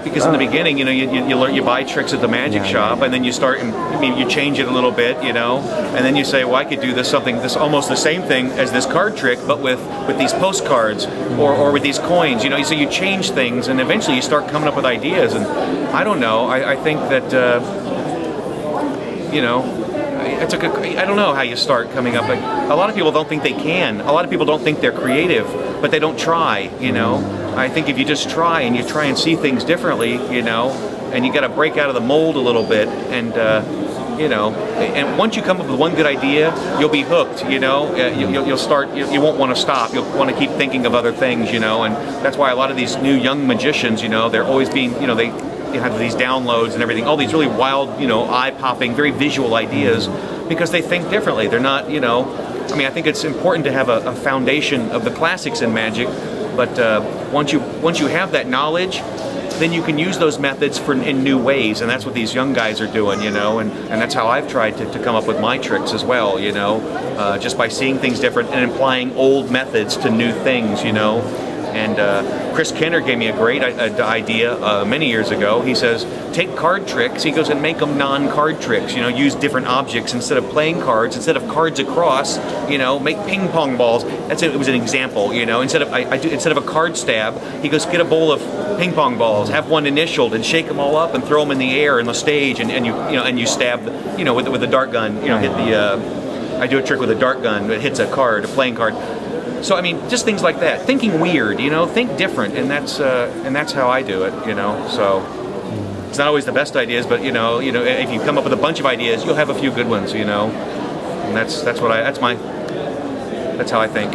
Because in the beginning, you know, you buy tricks at the magic shop, and then you start, and I mean, you change it a little bit, you know, and then you say, well, I could do this almost the same thing as this card trick, but with these postcards or with these coins, you know. So you change things, and eventually you start coming up with ideas. And I don't know. I think that you know, I don't know how you start coming up. A lot of people don't think they can. A lot of people don't think they're creative, but they don't try, you know. I think if you just try and you try and see things differently, you know, and you got to break out of the mold a little bit, and you know, and once you come up with one good idea, you'll be hooked, you know. You'll start, you won't want to stop. You'll want to keep thinking of other things, you know, and that's why a lot of these new young magicians, you know, they're always being, you know, they have these downloads and everything, all these really wild, you know, eye-popping, very visual ideas, because they think differently. They're not, you know, I mean, I think it's important to have a foundation of the classics in magic, but once you have that knowledge, then you can use those methods in new ways, and that's what these young guys are doing, you know, and that's how I've tried to come up with my tricks as well, you know, just by seeing things different and applying old methods to new things, you know. And Chris Kenner gave me a great idea many years ago. He says, take card tricks, he goes, and make them non-card tricks, you know, use different objects instead of playing cards, instead of cards across, you know, make ping pong balls. That's it, it was an example, you know, instead of a card stab, he goes, get a bowl of ping pong balls, have one initialed, and shake them all up and throw them in the air in the stage, and you stab, you know, with a dart gun, you know, hit the, I do a trick with a dart gun that hits a card, a playing card. So I mean, just things like that. Thinking weird, you know, think different, and that's how I do it, you know. So it's not always the best ideas, but you know, if you come up with a bunch of ideas, you'll have a few good ones, you know. And that's how I think.